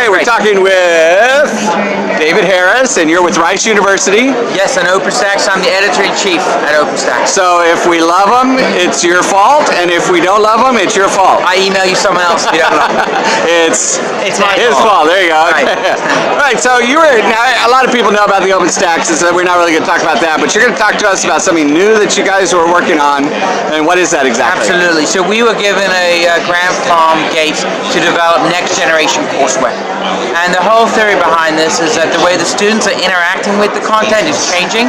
Okay, we're talking with David Harris, and you're with Rice University. Yes, and OpenStax. I'm the editor-in-chief at OpenStax. So if we love them, it's your fault, and if we don't love them, it's your fault. I email you someone else if you don't love them. It's my his fault. There you go. Right. All right, so now a lot of people know about the OpenStax, so we're not really going to talk about that, but you're going to talk to us about something new that you guys were working on, and what is that exactly? Absolutely. So we were given a grant from Gates to develop next-generation courseware. And the whole theory behind this is that the way the students are interacting with the content is changing,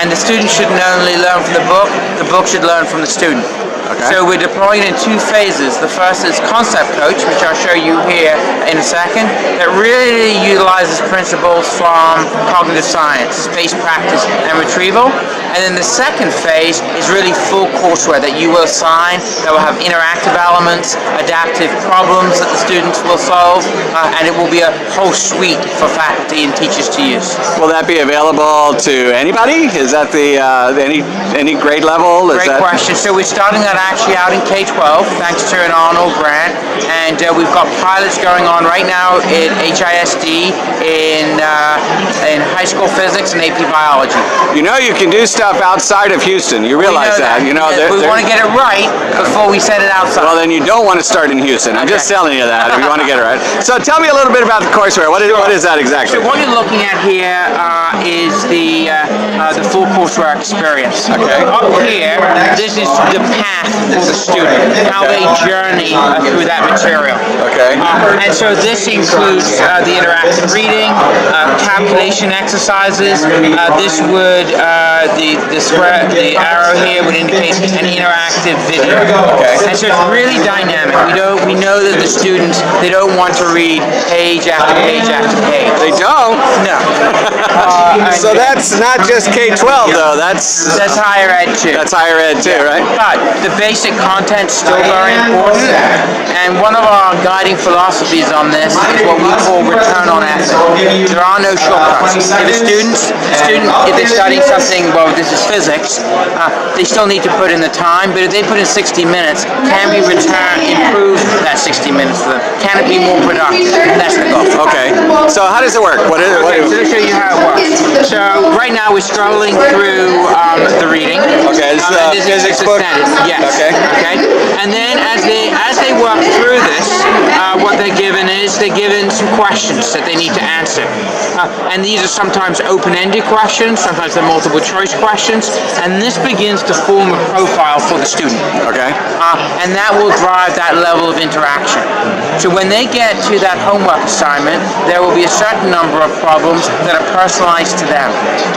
and the student should not only learn from the book should learn from the student. Okay. So we're deploying in two phases. The first is Concept Coach, which I'll show you here in a second, that really utilizes principles from cognitive science, space practice, and retrieval. And then the second phase is really full courseware that you will assign, that will have interactive elements, adaptive problems that the students will solve, and it will be a whole suite for faculty and teachers to use. Will that be available to anybody? Is that the any grade level? Great question. So we're starting that actually out in K-12, thanks to an Arnold grant, and we've got pilots going on right now in HISD in high school physics and AP biology. You know you can do stuff outside of Houston. You realize that. You know, we want to get it right before we send it outside. Well, then you don't want to start in Houston. I'm just telling you that if you want to get it right. So tell me a little bit about the courseware. What is that exactly? So what you're looking at here is the full courseware experience. Okay. Up here, this is the path for the student, how they journey through that material. Okay. And so this includes the interactive reading, calculation exercises. This would the arrow here would indicate an interactive video. Okay. And so it's really dynamic. We know that the students, they don't want to read page after page after page. They don't? No. So that's not just K-12 though. That's higher ed too. That's higher ed too, right? But the basic content's still very important. And one of our guiding philosophies on this is what we call return on effort. There are no shortcuts. If a student, if they're studying something, well, this is physics, they still need to put in the time, but if they put in 60 minutes, can we improve that 60 minutes for them? Can it be more productive? That's the goal. Okay. So how does it work? So let me show you how it works. So right now we're scrolling through the reading. Okay, this is the physics book? Yes. Okay. Okay. And then as they work through this, what they're given some questions that they need to answer. And these are sometimes open-ended questions, sometimes they're multiple choice questions, and this begins to form a profile for the student. Okay. And that will drive that level of interaction. So when they get to that homework assignment, there will be a certain number of problems that are personalized to them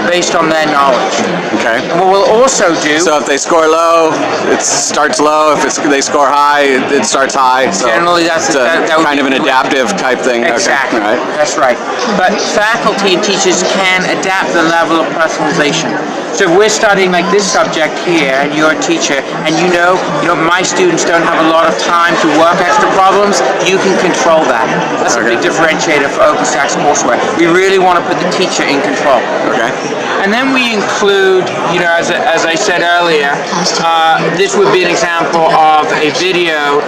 based on their knowledge. Okay. And what we'll also do... So if they score low, it starts low. If they score high, it starts high. So generally, that's kind of an adaptive type thing. Exactly. Okay. Right. That's right. But faculty and teachers can adapt the level of personalization. So if we're studying like this subject here, and you're a teacher, and you know my students don't have a lot of time to work extra problems, you can control that. That's a big differentiator for OpenStax courseware. We really want to put the teacher in control. Okay. And then we include, as I said earlier, this would be an example of a video.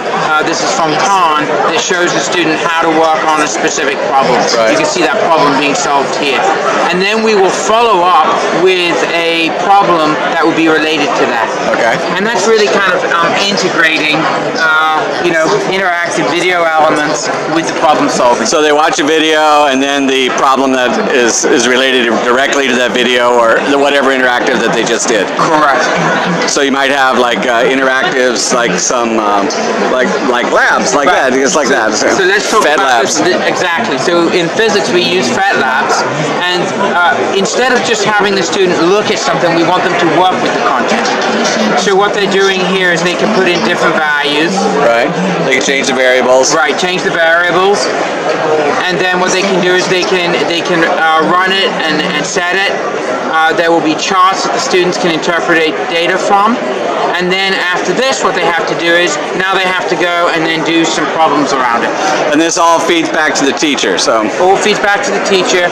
This is from Khan that shows the student how to work on a specific problem. Right. You can see that problem being solved here. And then we will follow up with a problem that would be related to that. Okay. And that's really kind of integrating, interactive video elements with the problem solving. So they watch a video, and then the problem that is related directly to that video, or whatever interactive that they just did. Correct. So you might have like interactives, like some like labs, like that, just like that. So let's talk about labs. this. Exactly. So in physics we use PhET labs, and instead of just having the student look at something, we want them to work with the content. So what they're doing here is they can put in different values. Right. They can change the variables. Right. Change the variables, and then what they can do is they can run it and set it. There will be charts that the students can interpret data from. And then after this, what they have to do is, now they have to go and then do some problems around it. And this all feeds back to the teacher, so. All feeds back to the teacher,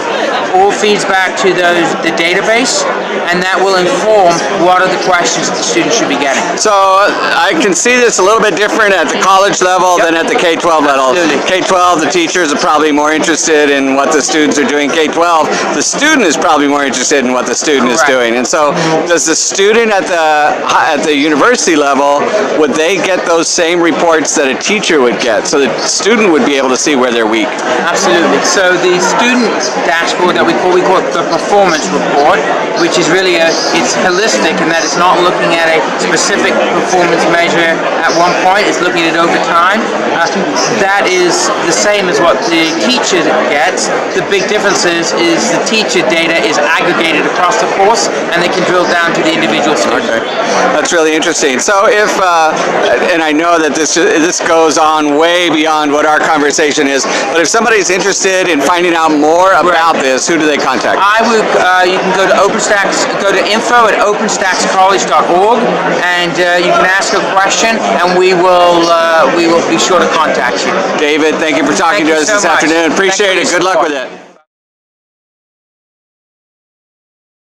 all feeds back to the database, and that will inform what are the questions that the students should be getting. So I can see this a little bit different at the college level than at the K-12 level. Absolutely. K-12, the teachers are probably more interested in what the students are doing. K-12, the student is probably more interested in what the student is doing. And so does the student at the university level, would they get those same reports that a teacher would get? So the student would be able to see where they're weak. Absolutely. So the student dashboard that we call it the performance report, which is really it's holistic in that it's not looking at a specific performance measure at one point, it's looking at it over time. That is the same as what the teacher gets. The big difference is the teacher data is aggregated across the course and they can drill down to the individual student. Okay. That's really interesting. So if, and I know that this goes on way beyond what our conversation is, but if somebody's interested in finding out more about this, who do they contact? You can go to OpenStax, go to info@openstaxcollege.org, and you can ask a question, and we will be sure to contact you. David, thank you for talking to us this afternoon. Appreciate it. Good luck with it.